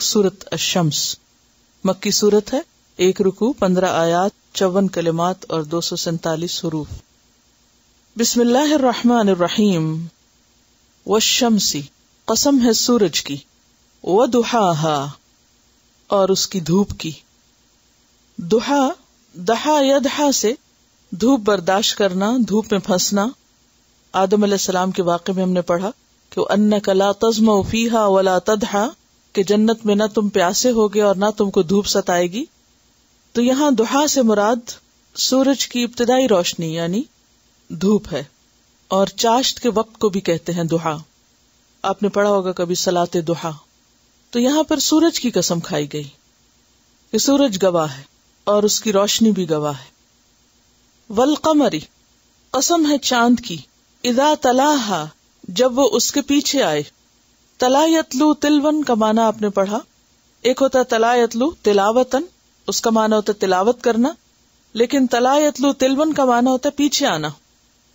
سورۃ الشمس مکی سورت ہے، 1 رکوع 15 آیات 54 کلمات اور 247 حروف۔ بسم اللہ الرحمن الرحیم۔ والشمس قسم ہے سورج کی، وضحاها اور اس کی دھوپ کی۔ دحا دحا یدحا سے دھوپ برداشت کرنا، دھوپ میں پھنسنا۔ آدم علیہ السلام کے واقعے میں ہم نے پڑھا کہ انک لا تظمأ فیہا ولا تضحا، کہ جنت میں نہ تم پیاسے ہوگے اور نہ تم کو دھوپ ستائے گی۔ تو یہاں دحا سے مراد سورج کی ابتدائی روشنی یعنی دھوپ ہے، اور چاشت کے وقت کو بھی کہتے ہیں دحا۔ آپ نے پڑھا ہوگا کبھی صلاۃ دحا۔ تو یہاں پر سورج کی قسم کھائی گئی کہ سورج گواہ ہے اور اس کی روشنی بھی گواہ ہے۔ والقمر قسم ہے چاند کی، اذا تلاہا جب وہ اس کے پیچھے آئے۔ تلا یتلو تلون کا معنی آپ نے پڑھا، ایک ہوتا ہے تلا یتلو تلاوتن، اس کا معنی ہوتا ہے تلاوت کرنا، لیکن تلا یتلو تلون کا معنی ہوتا ہے پیچھے آنا،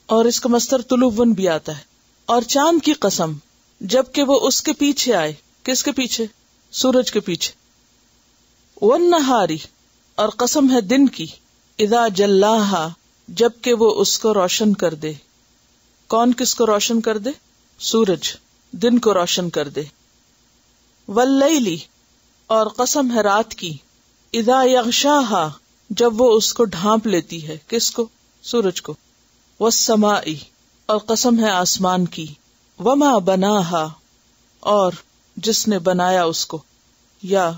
اور اس کا مصدر تلون بھی آتا ہے۔ اور چاند کی قسم جب کہ وہ اس کے پیچھے آئے، کس کے پیچھے؟ سورج کے پیچھے۔ والنہاری اور قسم ہے دن کی، اذا جلاہا جب کہ وہ اس کو روشن کر دے۔ کون کس کو روشن کر دے؟ سورج دن کو روشن کر دے۔ واللیلی اور قسم ہے رات کی، اذا یغشاہا جب وہ اس کو ڈھانپ لیتی ہے، کس کو؟ سورج کو۔ والسماء اور قسم ہے آسمان کی، وما بناہا اور جس نے بنایا اس کو یا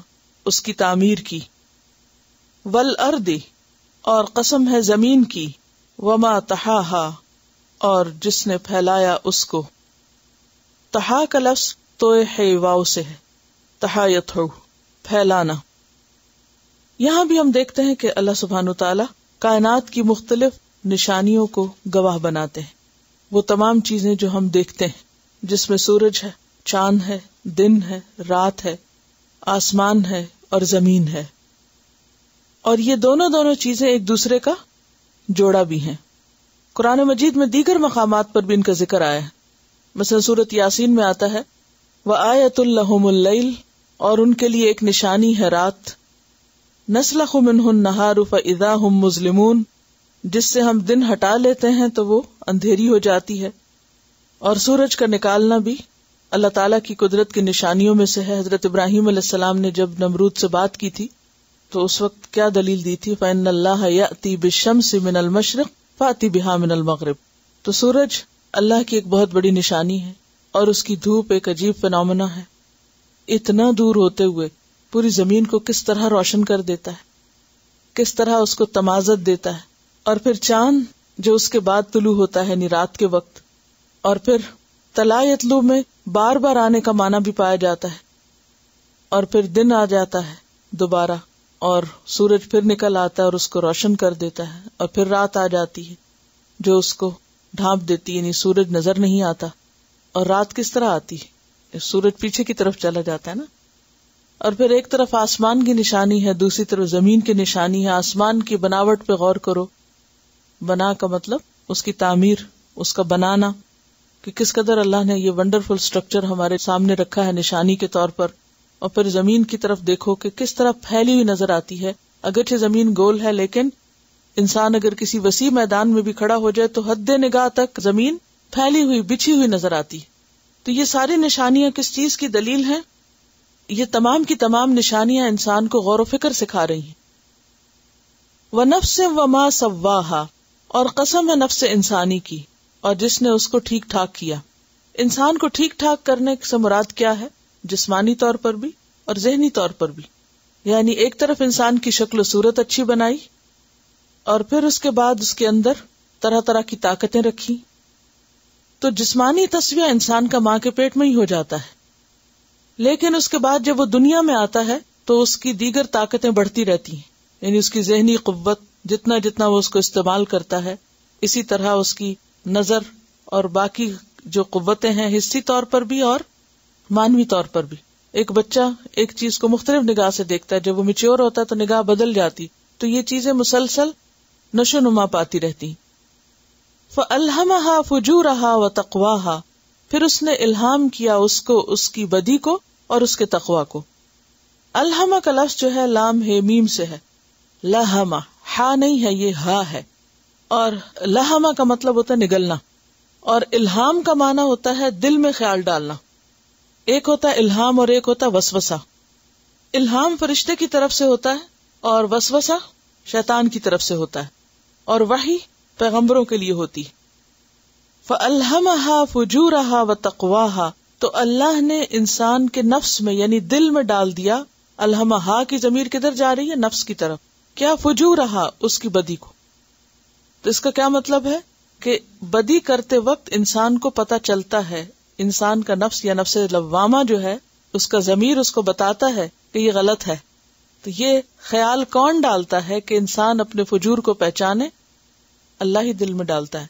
اس کی تعمیر کی۔ والارض اور قسم ہے زمین کی، وما طحاہا اور جس نے پھیلایا اس کو۔ طحا کا لفظ توئے ہے واو سے ہے، طحایتھو پھیلانا۔ یہاں بھی ہم دیکھتے ہیں کہ اللہ سبحانہ تعالی کائنات کی مختلف نشانیوں کو گواہ بناتے ہیں۔ وہ تمام چیزیں جو ہم دیکھتے ہیں، جس میں سورج ہے، چاند ہے، دن ہے، رات ہے، آسمان ہے اور زمین ہے، اور یہ دونوں چیزیں ایک دوسرے کا جوڑا بھی ہیں۔ قرآن مجید میں دیگر مقامات پر بھی ان کا ذکر آیا ہے، مثلا سورۃ یاسین میں آتا ہے وآیۃ لہم اللیل، اور ان کے لیے ایک نشانی ہے رات، نسلخ منہ النہار فاذا ہم مظلمون، جس سے ہم دن ہٹا لیتے ہیں تو وہ اندھیری ہو جاتی ہے۔ اور سورج کا نکالنا بھی اللہ تعالیٰ کی قدرت کی نشانیوں میں سے ہے۔ حضرت ابراہیم علیہ السلام نے جب نمرود سے بات کی تھی تو اس وقت کیا دلیل دی تھی؟ فإن اللہ یأتی بالشمس من المشرق فأتی بہا من المغرب۔ تو سورج اللہ کی ایک بہت بڑی نشانی ہے، اور اس کی دھوپ ایک عجیب فنومنا ہے۔ اتنا دور ہوتے ہوئے پوری زمین کو کس طرح روشن کر دیتا ہے، کس طرح اس کو تمازت دیتا ہے۔ اور پھر چاند جو اس کے بعد طلوع ہوتا ہے یعنی رات کے وقت، اور پھر طلا یطلو میں بار بار آنے کا معنی بھی پایا جاتا ہے، اور پھر دن آ جاتا ہے دوبارہ، اور سورج پھر نکل آتا ہے اور اس کو روشن کر دیتا ہے، اور پھر رات آ جاتی ہے جو اس کو ڈھانپ دیتی ہے، یعنی سورج نظر نہیں آتا۔ اور رات کس طرح آتی ہے؟ سورج پیچھے کی طرف چلا جاتا ہے نا۔ اور پھر ایک طرف آسمان کی نشانی ہے، دوسری طرف زمین کی نشانی ہے۔ آسمان کی بناوٹ پہ غور کرو، بنا کا مطلب اس کی تعمیر، اس کا بنانا، کہ کس قدر اللہ نے یہ ونڈرفل سٹرکچر ہمارے سامنے رکھا ہے نشانی کے طور پر۔ اور پھر زمین کی طرف دیکھو کہ کس طرح پھیلی ہوئی نظر آتی ہے، اگرچہ زمین گول ہے لیکن انسان اگر کسی وسیع میدان میں بھی کھڑا ہو جائے تو حد نگاہ تک زمین پھیلی ہوئی بچھی ہوئی نظر آتی ہے۔ تو یہ ساری نشانیاں کس چیز کی دلیل ہیں؟ یہ تمام کی تمام نشانیاں انسان کو غور و فکر سکھا رہی ہیں۔ وَنَفْسٍ وَمَا سَوَّاهَا اور قسم ہے نفس انسانی کی اور جس نے اس کو ٹھیک ٹھاک کیا۔ انسان کو ٹھیک ٹھاک کرنے سے مراد کیا ہے؟ جسمانی طور پر بھی اور ذہنی طور پر بھی، یعنی ایک طرف انسان کی شکل و صورت اچھی بنائی، اور پھر اس کے بعد اس کے اندر طرح طرح کی طاقتیں رکھی۔ تو جسمانی تصفیہ انسان کا ماں کے پیٹ میں ہی ہو جاتا ہے، لیکن اس کے بعد جب وہ دنیا میں آتا ہے تو اس کی دیگر طاقتیں بڑھتی رہتی ہیں، یعنی اس کی ذہنی قوت جتنا جتنا وہ اس کو استعمال کرتا ہے، اسی طرح اس کی نظر اور باقی جو قوتیں ہیں حسی طور پر بھی اور مانوی طور پر بھی۔ ایک بچہ ایک چیز کو مختلف نگاہ سے دیکھتا ہے، جب وہ میچور ہوتا ہے تو نگاہ بدل جاتی، تو یہ چیزیں مسلسل نشو نما پاتی رہتی۔ فَأَلْهَمَهَا فُجُورَهَا وَتَقْوَاهَا پھر اس نے الہام کیا اس کو اس کی بدی کو اور اس کے تقوی کو۔ الہما کا لفظ جو ہے لام ہے میم سے ہے، لہما ہا نہیں ہے، یہ ہا ہے. اور لہما کا مطلب ہوتا ہے نگلنا، اور الہام کا معنی ہوتا ہے دل میں خیال ڈالنا. ایک ہوتا ہے الہام اور ایک ہوتا ہے وسوسہ. الہام فرشتے کی طرف سے ہوتا ہے اور وسوسہ شیطان کی طرف سے ہوتا ہے، اور وحی پیغمبروں کے لیے ہوتی ہے. فَأَلْهَمَهَا فُجُورَهَا وَتَقْوَاهَا، تو اللہ نے انسان کے نفس میں یعنی دل میں ڈال دیا. الہمہا کی ضمیر کدھر جا رہی ہے؟ نفس کی طرف. کیا؟ فجورہا، اس کی بدی کو. تو اس کا کیا مطلب ہے کہ بدی کرتے وقت انسان کو پتا چلتا ہے، انسان کا نفس یا نفس لوامہ جو ہے اس کا ضمیر اس کو بتاتا ہے کہ یہ غلط ہے. تو یہ خیال کون ڈالتا ہے کہ انسان اپنے فجور کو پہچانے؟ اللہ ہی دل میں ڈالتا ہے.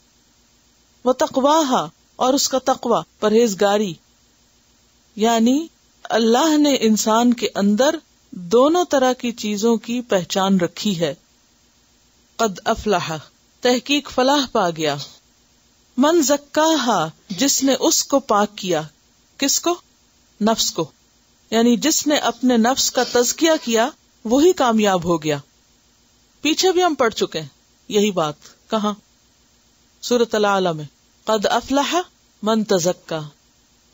وَتَقْوَاهَا، اور اس کا تقوی، پرہیزگاری. یعنی اللہ نے انسان کے اندر دونوں طرح کی چیزوں کی پہچان رکھی ہے. قد افلح، تحقیق فلاح پا گیا. من زکاہا، جس نے اس کو پاک کیا. کس کو؟ نفس کو. یعنی جس نے اپنے نفس کا تزکیہ کیا وہی کامیاب ہو گیا. پیچھے بھی ہم پڑھ چکے ہیں یہی بات. کہاں؟ سورۃ الاعلی میں. قد افلح من تزکا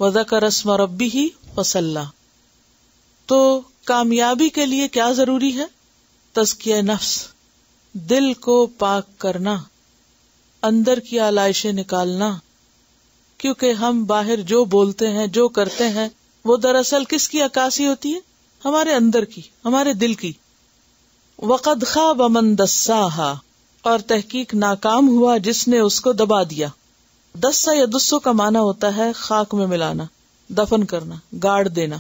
وذکر اسم ربہ فصلی. تو کامیابی کے لیے کیا ضروری ہے؟ تزکیہ نفس، دل کو پاک کرنا، اندر کی آلائشیں نکالنا. کیونکہ ہم باہر جو بولتے ہیں، جو کرتے ہیں، وہ دراصل کس کی عکاسی ہوتی ہے؟ ہمارے اندر کی، ہمارے دل کی. وقد خاب من دساہا، اور تحقیق ناکام ہوا جس نے اس کو دبا دیا. دسا یا دسو کا معنی ہوتا ہے خاک میں ملانا، دفن کرنا، گاڑ دینا.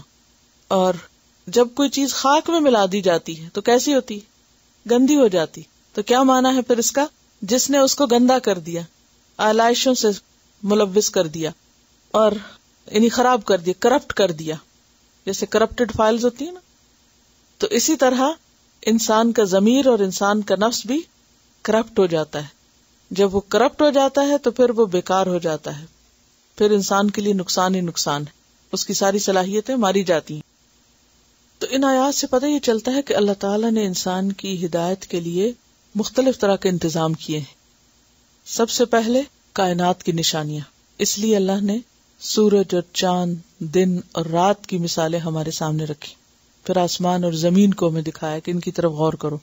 اور جب کوئی چیز خاک میں ملا دی جاتی ہے تو کیسی ہوتی؟ گندی ہو جاتی. تو کیا معنی ہے پھر اس کا؟ جس نے اس کو گندا کر دیا، آلائشوں سے ملوث کر دیا، اور یعنی خراب کر دیا، کرپٹ کر دیا. جیسے کرپٹڈ فائلز ہوتی ہیں نا، تو اسی طرح انسان کا ضمیر اور انسان کا نفس بھی کرپٹ ہو جاتا ہے. جب وہ کرپٹ ہو جاتا ہے تو پھر وہ بیکار ہو جاتا ہے، پھر انسان کے لیے نقصان ہی نقصان ہے، اس کی ساری صلاحیتیں ماری جاتی ہیں. تو ان آیات سے پتہ یہ چلتا ہے کہ اللہ تعالیٰ نے انسان کی ہدایت کے لیے مختلف طرح کے انتظام کیے ہیں. سب سے پہلے کائنات کی نشانیاں، اس لیے اللہ نے سورج اور چاند، دن اور رات کی مثالیں ہمارے سامنے رکھی. پھر آسمان اور زمین کو ہمیں دکھایا کہ ان کی طرف غور کرو،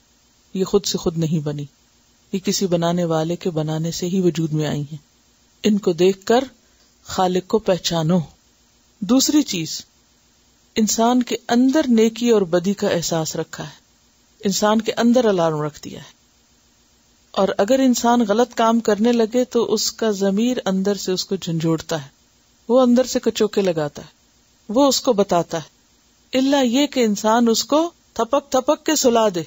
یہ خود سے خود نہیں بنی، یہ کسی بنانے والے کے بنانے سے ہی وجود میں آئی ہیں. ان کو دیکھ کر خالق کو پہچانو. دوسری چیز، انسان کے اندر نیکی اور بدی کا احساس رکھا ہے، انسان کے اندر الارم رکھ دیا ہے. اور اگر انسان غلط کام کرنے لگے تو اس کا ضمیر اندر سے اس کو جھنجھوڑتا ہے، وہ اندر سے کچوکے لگاتا ہے، وہ اس کو بتاتا ہے. الا یہ کہ انسان اس کو تھپک تھپک کے سلا دے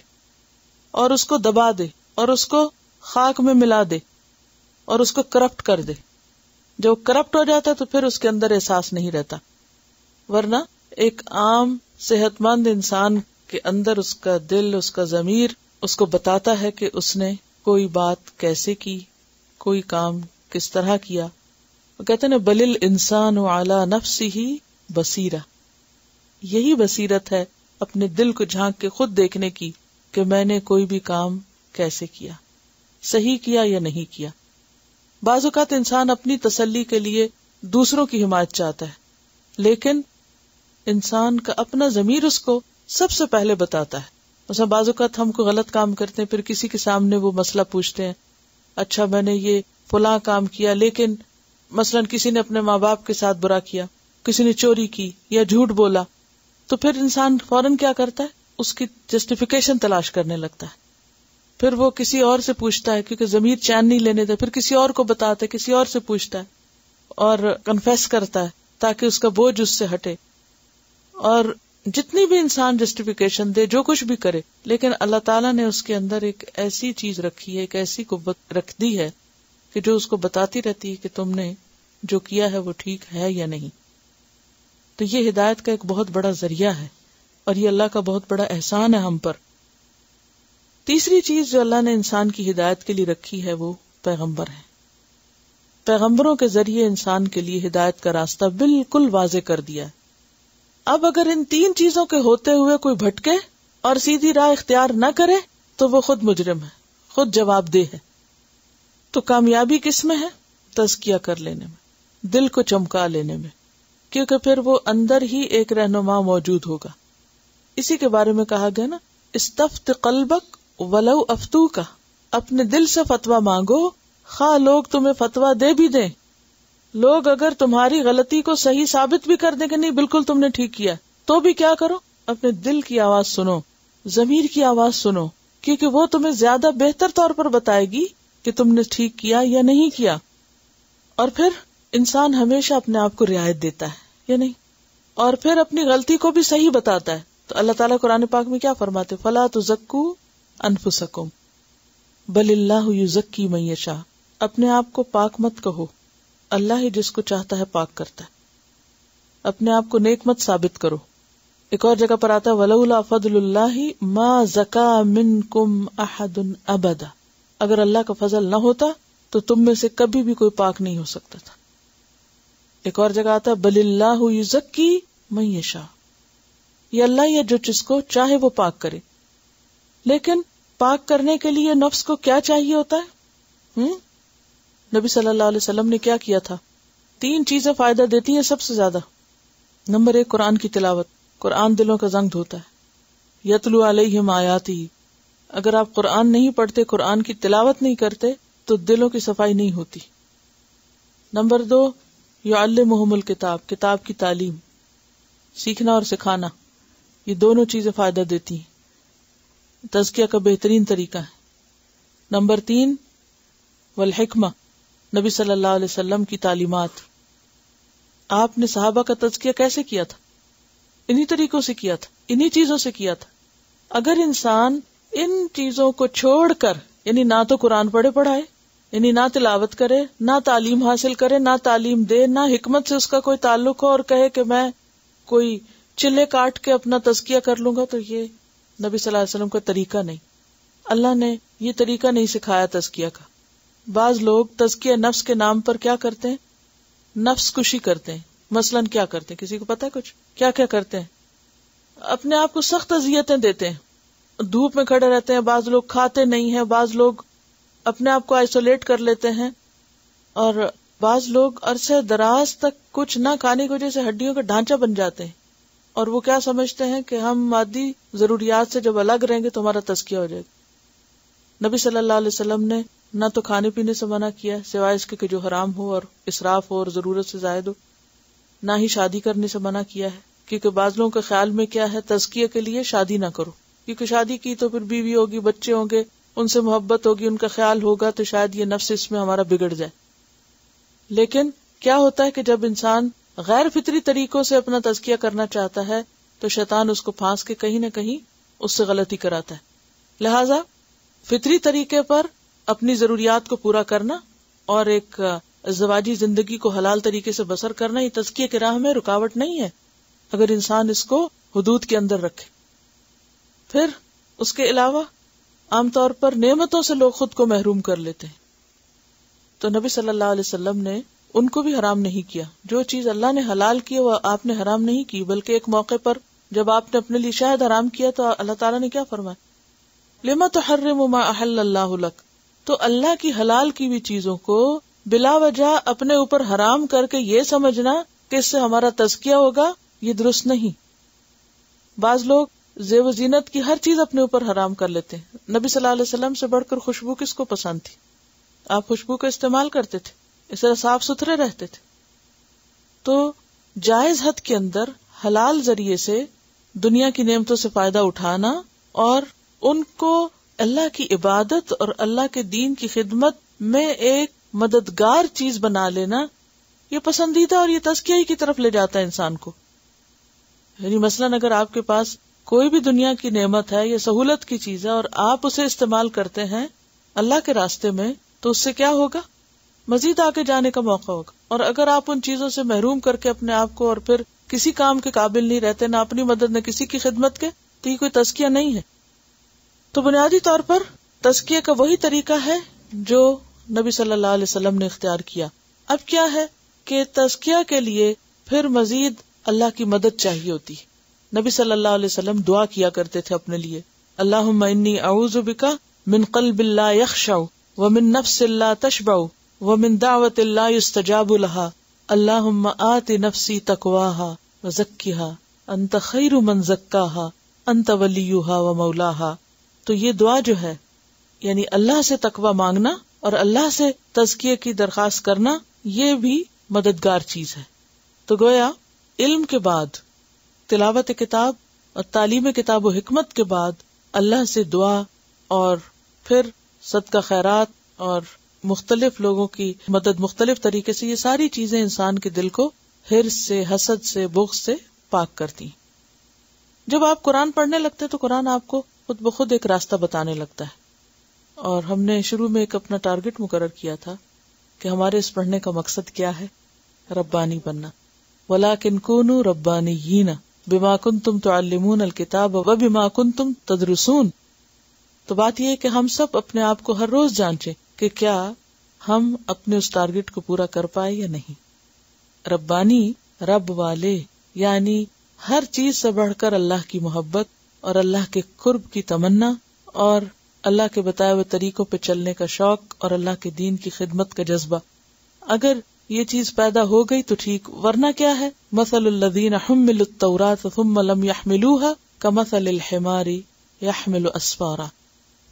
اور اس کو دبا دے اور اس کو خاک میں ملا دے اور اس کو کرپٹ کر دے. جو کرپٹ ہو جاتا ہے تو پھر اس کے اندر احساس نہیں رہتا. ورنہ ایک عام صحت مند انسان کے اندر اس کا دل، اس کا ضمیر اس کو بتاتا ہے کہ اس نے کوئی بات کیسے کی، کوئی کام کس طرح کیا. وہ کہتے ہیں بل الانسان علی نفسہ بصیرہ. یہی بصیرت ہے اپنے دل کو جھانک کے خود دیکھنے کی کہ میں نے کوئی بھی کام کیسے کیا، صحیح کیا یا نہیں کیا. بعض اوقات انسان اپنی تسلی کے لیے دوسروں کی حمایت چاہتا ہے، لیکن انسان کا اپنا ضمیر اس کو سب سے پہلے بتاتا ہے. مثلا بعض اوقات ہم کو غلط کام کرتے ہیں، پھر کسی کے سامنے وہ مسئلہ پوچھتے ہیں، اچھا میں نے یہ فلاں کام کیا، لیکن مثلا کسی نے اپنے ماں باپ کے ساتھ برا کیا، کسی نے چوری کی یا جھوٹ بولا، تو پھر انسان فوراً کیا کرتا ہے؟ اس کی جسٹیفیکیشن تلاش کرنے لگتا ہے. پھر وہ کسی اور سے پوچھتا ہے، کیونکہ ضمیر چین نہیں لینے دے، پھر کسی اور کو بتاتا ہے، کسی اور سے پوچھتا ہے اور کنفیس کرتا ہے تاکہ اس کا بوجھ اس سے ہٹے. اور جتنی بھی انسان جسٹیفیکیشن دے، جو کچھ بھی کرے، لیکن اللہ تعالیٰ نے اس کے اندر ایک ایسی چیز رکھی ہے، ایک ایسی قوت رکھ دی ہے کہ جو اس کو بتاتی رہتی ہے کہ تم نے جو کیا ہے وہ ٹھیک ہے یا نہیں. تو یہ ہدایت کا ایک بہت بڑا ذریعہ ہے اور یہ اللہ کا بہت بڑا احسان ہے ہم پر. تیسری چیز جو اللہ نے انسان کی ہدایت کے لیے رکھی ہے وہ پیغمبر ہیں. پیغمبروں کے ذریعے انسان کے لیے ہدایت کا راستہ بالکل واضح کر دیا ہے. اب اگر ان 3 چیزوں کے ہوتے ہوئے کوئی بھٹکے اور سیدھی راہ اختیار نہ کرے تو وہ خود مجرم ہے، خود جواب دہ ہے. تو کامیابی کس میں ہے؟ تزکیہ کر لینے میں، دل کو چمکا لینے میں، کیونکہ پھر وہ اندر ہی ایک رہنما موجود ہوگا. اسی کے بارے میں کہا گیا نا، استفت قلبک ولو افتوکا، اپنے دل سے فتویٰ مانگو خواہ لوگ تمہیں فتویٰ دے بھی دیں. لوگ اگر تمہاری غلطی کو صحیح ثابت بھی کر دیں کہ نہیں بالکل تم نے ٹھیک کیا، تو بھی کیا کرو، اپنے دل کی آواز سنو، ضمیر کی آواز سنو، کیونکہ وہ تمہیں زیادہ بہتر طور پر بتائے گی کہ تم نے ٹھیک کیا یا نہیں کیا. اور پھر انسان ہمیشہ اپنے آپ کو رعایت دیتا ہے یا نہیں، اور پھر اپنی غلطی کو بھی صحیح بتاتا ہے. تو اللہ تعالیٰ قرآن پاک میں کیا فرماتے؟ فَلَا تُزَكُّوا أَنفُسَكُمْ بَلِ اللَّهُ يُزَكِّي مَن يَشَاءُ، اپنے آپ کو پاک مت کہو، اللہ ہی جس کو چاہتا ہے پاک کرتا ہے. اپنے آپ کو نیک مت ثابت کرو. ایک اور جگہ پر آتا ہے وَلَوْلَا فَضْلُ اللَّهِ مَا زَكَىٰ مِنْكُمْ أَحَدٌ أَبَدًا، اگر اللہ کا فضل نہ ہوتا تو تم میں سے کبھی بھی کوئی پاک نہیں ہو سکتا تھا. ایک اور جگہ آتا ہے بَلِ اللَّهُ يُزَكِّي مَن يَشَاءُ، یہ اللہ یا جو جس کو چاہے وہ پاک کرے. لیکن پاک کرنے کے لیے نفس کو کیا چاہیے ہوتا ہے؟ نبی صلی اللہ علیہ وسلم نے کیا کیا تھا؟ 3 چیزیں فائدہ دیتی ہیں سب سے زیادہ. نمبر 1 قرآن کی تلاوت، قرآن دلوں کا زنگ دھوتا ہے. یتلو علیہم آیاتی، اگر آپ قرآن نہیں پڑھتے، قرآن کی تلاوت نہیں کرتے تو دلوں کی صفائی نہیں ہوتی. نمبر 2 یعلمہم الکتاب، کتاب کی تعلیم، سیکھنا اور سکھانا، یہ دونوں چیزیں فائدہ دیتی ہیں. تزکیہ کا بہترین طریقہ ہے. نمبر 3 والحکمہ، نبی صلی اللہ علیہ وسلم کی تعلیمات. آپ نے صحابہ کا تزکیہ کیسے کیا تھا؟ انہی طریقوں سے کیا تھا، انہی چیزوں سے کیا تھا. اگر انسان ان چیزوں کو چھوڑ کر، یعنی نہ تو قرآن پڑھائے، یعنی نہ تلاوت کرے، نہ تعلیم حاصل کرے، نہ تعلیم دے، نہ حکمت سے اس کا کوئی تعلق ہو، اور کہے کہ میں کوئی چلے کاٹ کے اپنا تزکیہ کر لوں گا، تو یہ نبی صلی اللہ علیہ وسلم کا طریقہ نہیں. اللہ نے یہ طریقہ نہیں سکھایا تزکیہ کا. بعض لوگ تزکیہ نفس کے نام پر کیا کرتے ہیں؟ نفس کشی کرتے ہیں. مثلاً کیا کرتے ہیں؟ کسی کو پتا ہے کچھ کیا کیا کرتے ہیں؟ اپنے آپ کو سخت اذیتیں دیتے ہیں، دھوپ میں کھڑے رہتے ہیں. بعض لوگ کھاتے نہیں ہیں، بعض لوگ اپنے آپ کو آئسولیٹ کر لیتے ہیں، اور بعض لوگ عرصے دراز تک کچھ نہ کھانے کی وجہ سے ہڈیوں کا ڈھانچہ بن جاتے ہیں، اور وہ کیا سمجھتے ہیں کہ ہم مادی ضروریات سے جب الگ رہیں گے تو ہمارا تزکیہ ہو جائے گا. نبی صلی اللہ علیہ وسلم نے نہ تو کھانے پینے سے منع کیا سوائے اس کے کہ جو حرام ہو اور اسراف ہو اور ضرورت سے زائد ہو، نہ ہی شادی کرنے سے منع کیا ہے، کیونکہ بعض لوگوں کے خیال میں کیا ہے، تزکیہ کے لیے شادی نہ کرو، کیونکہ شادی کی تو پھر بیوی ہوگی، بچے ہوں گے، ان سے محبت ہوگی، ان کا خیال ہوگا، تو شاید یہ نفس اس میں ہمارا بگڑ جائے. لیکن کیا ہوتا ہے کہ جب انسان غیر فطری طریقوں سے اپنا تزکیہ کرنا چاہتا ہے تو شیطان اس کو پھانس کے کہیں نہ کہیں اس سے غلطی کراتا ہے. لہذا فطری طریقے پر اپنی ضروریات کو پورا کرنا اور ایک ازدواجی زندگی کو حلال طریقے سے بسر کرنا، یہ تزکیہ کی راہ میں رکاوٹ نہیں ہے اگر انسان اس کو حدود کے اندر رکھے. پھر اس کے علاوہ عام طور پر نعمتوں سے لوگ خود کو محروم کر لیتے ہیں، تو نبی صلی اللہ علیہ وسلم نے ان کو بھی حرام نہیں کیا. جو چیز اللہ نے حلال کی وہ آپ نے حرام نہیں کی، بلکہ ایک موقع پر جب آپ نے اپنے لیے شہد حرام کیا تو اللہ تعالیٰ نے کیا فرمایا؟ لما تحرم ما احل اللہ لک، تو اللہ کی حلال کی ہوئی چیزوں کو بلا وجہ اپنے اوپر حرام کر کے یہ سمجھنا کہ اس سے ہمارا تزکیہ ہوگا، یہ درست نہیں. بعض لوگ زیب و زینت کی ہر چیز اپنے اوپر حرام کر لیتے ہیں. نبی صلی اللہ علیہ وسلم سے بڑھ کر خوشبو کس کو پسند تھی؟ آپ خوشبو کا استعمال کرتے تھے، اس طرح صاف ستھرے رہتے تھے. تو جائز حد کے اندر حلال ذریعے سے دنیا کی نعمتوں سے فائدہ اٹھانا اور ان کو اللہ کی عبادت اور اللہ کے دین کی خدمت میں ایک مددگار چیز بنا لینا، یہ پسندیدہ اور یہ تزکیہ کی طرف لے جاتا ہے انسان کو. یعنی مثلاً اگر آپ کے پاس کوئی بھی دنیا کی نعمت ہے یا سہولت کی چیز ہے اور آپ اسے استعمال کرتے ہیں اللہ کے راستے میں، تو اس سے کیا ہوگا؟ مزید آگے جانے کا موقع ہوگا. اور اگر آپ ان چیزوں سے محروم کر کے اپنے آپ کو اور پھر کسی کام کے قابل نہیں رہتے، نہ اپنی مدد نہ کسی کی خدمت کے، تو یہ کوئی تزکیہ نہیں ہے. تو بنیادی طور پر تزکیہ کا وہی طریقہ ہے جو نبی صلی اللہ علیہ وسلم نے اختیار کیا. اب کیا ہے کہ تزکیہ کے لیے پھر مزید اللہ کی مدد چاہیے ہوتی. نبی صلی اللہ علیہ وسلم دعا کیا کرتے تھے اپنے لیے, اللہم انی اعوذ بک من قلب لا یخشع ومن نفس لا تشبع ومن دعوت لا یستجاب لها اللہم آت نفسی تقواها وزکها انت خیر من زکاها انت ولیها ومولاها. تو یہ دعا جو ہے یعنی اللہ سے تقوی مانگنا اور اللہ سے تزکیے کی درخواست کرنا, یہ بھی مددگار چیز ہے. تو گویا علم کے بعد, تلاوت کتاب اور تعلیم کتاب و حکمت کے بعد اللہ سے دعا اور پھر صدقہ خیرات اور مختلف لوگوں کی مدد مختلف طریقے سے, یہ ساری چیزیں انسان کے دل کو حرص سے, حسد سے, بغض سے پاک کرتی. جب آپ قرآن پڑھنے لگتے تو قرآن آپ کو خود بخود ایک راستہ بتانے لگتا ہے. اور ہم نے شروع میں ایک اپنا ٹارگٹ مقرر کیا تھا کہ ہمارے اس پڑھنے کا مقصد کیا ہے, ربانی بننا. وَلَٰكِن كُونُوا رَبَّانِيِّينَ بِمَا كُنتُمْ تُعَلِّمُونَ الْكِتَابَ وَبِمَا كُنتُمْ تَدْرُسُونَ. تو بات یہ ہے کہ ہم سب اپنے آپ کو ہر روز جانچیں کہ کیا ہم اپنے اس ٹارگٹ کو پورا کر پائے یا نہیں. ربانی, رب والے, یعنی ہر چیز سے بڑھ کر اللہ کی محبت اور اللہ کے قرب کی تمنا اور اللہ کے بتائے ہوئے طریقوں پہ چلنے کا شوق اور اللہ کے دین کی خدمت کا جذبہ. اگر یہ چیز پیدا ہو گئی تو ٹھیک, ورنہ کیا ہے, مثل الذین حملوا التوراۃ ثم لم يحملوها کمثل الحمار يحمل اسفارا.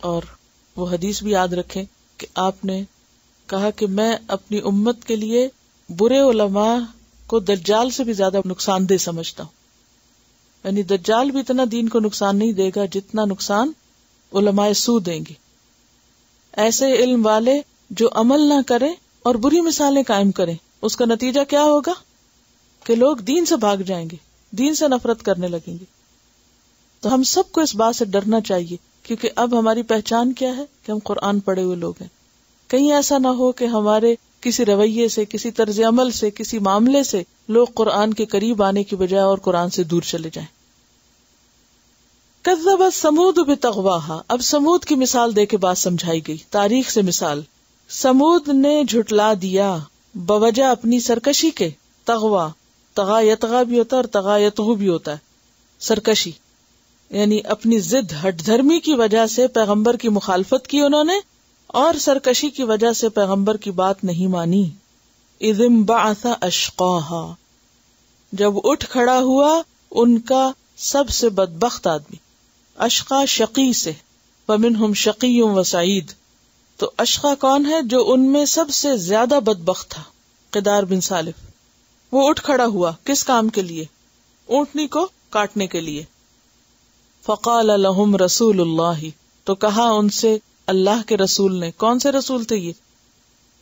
اور وہ حدیث بھی یاد رکھیں کہ آپ نے کہا کہ میں اپنی امت کے لیے برے علماء کو دجال سے بھی زیادہ نقصان دہ سمجھتا ہوں. یعنی دجال بھی اتنا دین کو نقصان نہیں دے گا جتنا نقصان علماء سو دیں گے. ایسے علم والے جو عمل نہ کریں اور بری مثالیں قائم کریں, اس کا نتیجہ کیا ہوگا کہ لوگ دین سے بھاگ جائیں گے, دین سے نفرت کرنے لگیں گے. تو ہم سب کو اس بات سے ڈرنا چاہیے, کیونکہ اب ہماری پہچان کیا ہے کہ ہم قرآن پڑھے ہوئے لوگ ہیں. کہیں ایسا نہ ہو کہ ہمارے کسی رویے سے, کسی طرز عمل سے, کسی معاملے سے لوگ قرآن کے قریب آنے کی بجائے اور قرآن سے دور چلے جائیں. کذبت ثمود بطغواہا. اب سمود کی مثال دے کے بات سمجھائی گئی, تاریخ سے مثال. سمود نے جھٹلا دیا بوجہ اپنی سرکشی کے. تغوا, تغا یتغا بھی ہوتا ہے اور تغا یتغو بھی ہوتا ہے. سرکشی یعنی اپنی ضد ہٹ دھرمی کی وجہ سے پیغمبر کی مخالفت کی انہوں نے, اور سرکشی کی وجہ سے پیغمبر کی بات نہیں مانی. اذ انبعث اشقاہا, جب اٹھ کھڑا ہوا ان کا سب سے بدبخت آدمی. اشقا شقی سے, فمنہم شقی و سعید. تو اشقا کون ہے؟ جو ان میں سب سے زیادہ بدبخت تھا, قدار بن سالف. وہ اٹھ کھڑا ہوا کس کام کے لیے؟ اونٹنی کو کاٹنے کے لیے. فقال لهم رسول اللہ, تو کہا ان سے اللہ کے رسول نے. کون سے رسول تھے یہ؟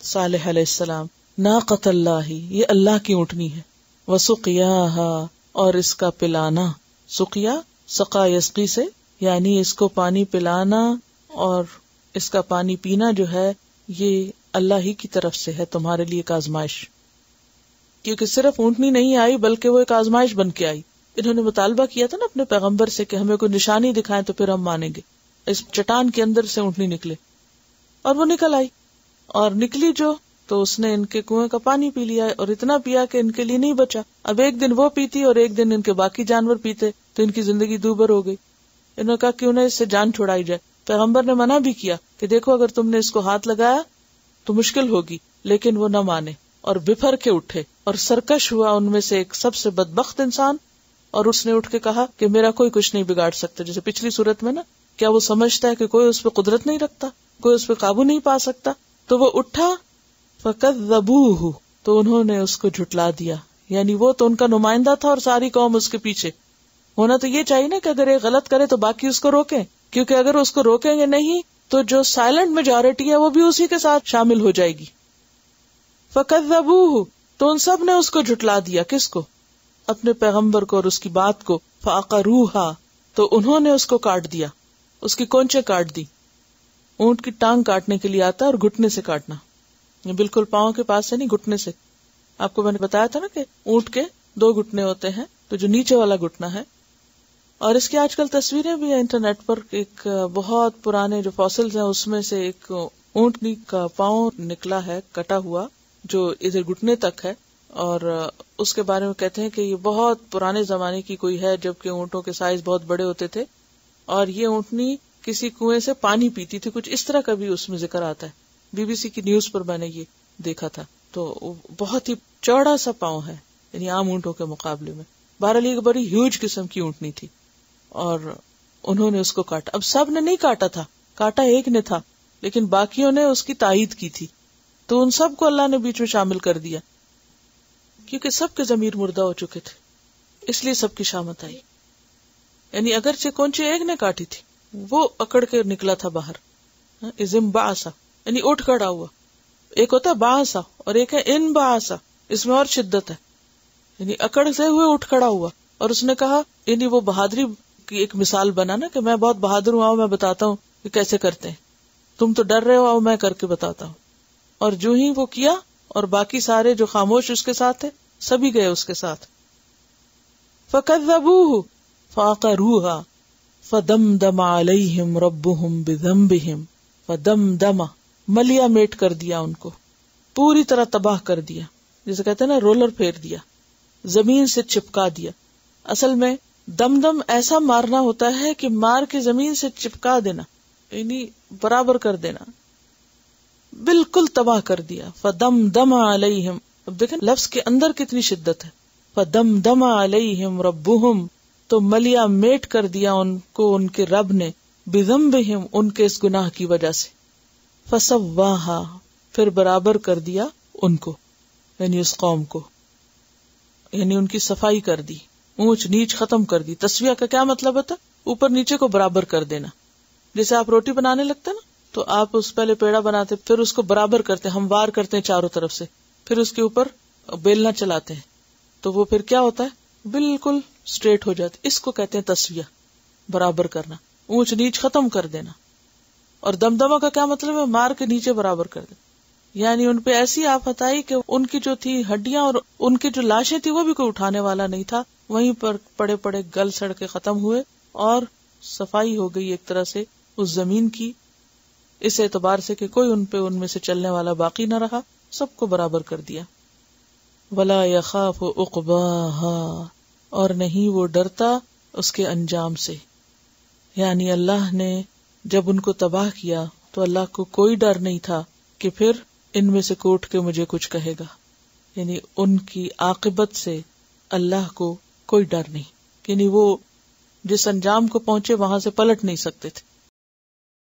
صالح علیہ السلام. ناقۃ اللہ, یہ اللہ کی اونٹنی ہے. وسقیاها, اور اس کا پلانا. سقیا سقا یسقی سے, یعنی اس کو پانی پلانا اور اس کا پانی پینا جو ہے یہ اللہ ہی کی طرف سے ہے, تمہارے لیے ایک آزمائش. کیونکہ صرف اونٹنی نہیں آئی بلکہ وہ ایک آزمائش بن کے آئی. انہوں نے مطالبہ کیا تھا نا اپنے پیغمبر سے کہ ہمیں کوئی نشانی دکھائیں تو پھر ہم مانیں گے. اس چٹان کے اندر سے اونٹنی نکلے, اور وہ نکل آئی, اور نکلی جو تو اس نے ان کے کنویں کا پانی پی لیا, اور اتنا پیا کہ ان کے لیے نہیں بچا. اب ایک دن وہ پیتی اور ایک دن ان کے باقی جانور پیتے, تو ان کی زندگی دوبر ہو گئی. انہوں نے کہا کہ انہیں اس سے جان چھڑائی جائے. پیغمبر نے منع بھی کیا کہ دیکھو اگر تم نے اس کو ہاتھ لگایا تو مشکل ہوگی, لیکن وہ نہ مانے اور بفر کے اٹھے, اور سرکش ہوا ان میں سے ایک سب سے بدبخت انسان, اور اس نے اٹھ کے کہا کہ میرا کوئی کچھ نہیں بگاڑ سکتا. جیسے پچھلی صورت میں نا, کیا وہ سمجھتا ہے کہ کوئی اس پہ قدرت نہیں رکھتا, کوئی اس پہ قابو نہیں پا سکتا. تو وہ اٹھا, فکذبوہ, تو انہوں نے اس کو جھٹلا دیا. یعنی وہ تو ان کا نمائندہ تھا اور ساری قوم اس کے پیچھے. ہونا تو یہ چاہیے نا کہ اگر ایک غلط کرے تو باقی اس کو روکیں, کیونکہ اگر اس کو روکیں گے نہیں تو جو سائلنٹ میجورٹی ہے وہ بھی اسی کے ساتھ شامل ہو جائے گی. فکذبوہ, تو ان سب نے اس کو جھٹلا دیا. کس کو؟ اپنے پیغمبر کو اور اس کی بات کو. فعقروہا, تو انہوں نے اس کو کاٹ دیا, اس کی کونچے کاٹ دی. اونٹ کی ٹانگ کاٹنے کے لیے آتا ہے, اور گھٹنے سے کاٹنا, یہ بالکل پاؤں کے پاس سے نہیں, گھٹنے سے. آپ کو میں نے بتایا تھا نا کہ اونٹ کے 2 گھٹنے ہوتے ہیں, تو جو نیچے والا گھٹنا ہے. اور اس کی آج کل تصویریں بھی ہیں انٹرنیٹ پر. ایک بہت پرانے جو فاسلز ہیں اس میں سے ایک اونٹنی کا پاؤں نکلا ہے کٹا ہوا, جو ادھر گھٹنے تک ہے, اور اس کے بارے میں کہتے ہیں کہ یہ بہت پرانے زمانے کی کوئی ہے جبکہ اونٹوں کے سائز بہت بڑے ہوتے تھے، اور یہ اونٹنی کسی کنویں سے پانی پیتی تھی، کچھ اس طرح کا بھی اس میں ذکر آتا ہے، BBC کی نیوز پر میں نے یہ دیکھا تھا. تو بہت ہی چوڑا سا پاؤں ہے یعنی عام اونٹوں کے مقابلے میں. بہرحال ایک بڑی ہیوج قسم کی اونٹنی تھی اور انہوں نے اس کو کاٹا. اب سب نے نہیں کاٹا تھا، کاٹا ایک نے تھا، لیکن باقیوں نے اس کی تائید کی تھی، تو ان سب کو اللہ نے بیچ میں شامل کر دیا کیونکہ سب کے ضمیر مردہ ہو چکے تھے، اس لیے سب کی شامت آئی. یعنی اگرچہ کونچی ایک نے کاٹی تھی، وہ اکڑ کے نکلا تھا باہر. ازم باسا یعنی اٹھ کھڑا ہوا. ایک ہوتا ہے باسا اور ایک ہے ان باسا، اس میں اور شدت ہے. یعنی اکڑ سے ہوئے اٹھ کھڑا ہوا اور اس نے کہا، یعنی وہ بہادری کی ایک مثال بنا نا کہ میں بہت بہادر ہوں، آؤ میں بتاتا ہوں کہ کیسے کرتے ہیں، تم تو ڈر رہے ہو، آؤ میں کر کے بتاتا ہوں. اور جو ہی وہ کیا اور باقی سارے جو خاموش اس کے ساتھ تھے سبھی گئے اس کے ساتھ. فَكَذَّبُوهُ فَعَقَرُوهَا فَدَمْدَمَ عَلَيْهِمْ رَبُّهُمْ بِذَنبِهِمْ فَدَمْدَمَ ملیا میٹ کر دیا، ان کو پوری طرح تباہ کر دیا، جسے کہتے ہیں نا رولر پھیر دیا، زمین سے چپکا دیا. اصل میں دم ایسا مارنا ہوتا ہے کہ مار کے زمین سے چپکا دینا، یعنی برابر کر دینا، بالکل تباہ کر دیا. فَدَمْدَمَ عَلَيْهِمْ، اب دیکھیں لفظ کے اندر کتنی شدت ہے. فَدَمْدَمَ عَلَيْهِمْ رَبُّهُمْ، تو ملیا میٹ کر دیا ان کو ان کے رب نے، بِذَنبِهِمْ، ان کے اس گناہ کی وجہ سے. فَسَوَّاهَا، پھر برابر کر دیا ان کو، یعنی اس قوم کو، یعنی ان کی صفائی کر دی، اونچ نیچ ختم کر دی. تسویہ کا کیا مطلب ہوتا ہے؟ اوپر نیچے کو برابر کر دینا. جیسے آپ روٹی بنانے لگتے ہیں نا تو آپ اس پہلے پیڑا بناتے، پھر اس کو برابر کرتے، ہموار کرتے ہیں چاروں طرف سے، پھر اس کے اوپر بیلنا چلاتے ہیں تو وہ پھر کیا ہوتا ہے، بالکل اسٹریٹ ہو جاتی. اس کو کہتے ہیں تسویہ، برابر کرنا، اونچ نیچ ختم کر دینا. اور دمدمہ کا کیا مطلب ہے؟ مار کے نیچے برابر کر دینا. یعنی ان پہ ایسی آفت آئی کہ ان کی جو تھی ہڈیاں اور ان کی جو لاشیں تھی وہ بھی کوئی اٹھانے والا نہیں تھا، وہیں پر پڑے پڑے گل سڑ کے ختم ہوئے اور صفائی ہو گئی ایک طرح سے اس زمین کی، اس اعتبار سے کہ کوئی ان پہ ان میں سے چلنے والا باقی نہ رہا، سب کو برابر کر دیا. ولا یخاف عقباها، اور نہیں وہ ڈرتا اس کے انجام سے. یعنی اللہ نے جب ان کو تباہ کیا تو اللہ کو کوئی ڈر نہیں تھا کہ پھر ان میں سے کوٹ کے مجھے کچھ کہے گا. یعنی ان کی عاقبت سے اللہ کو کوئی ڈر نہیں، یعنی وہ جس انجام کو پہنچے وہاں سے پلٹ نہیں سکتے تھے.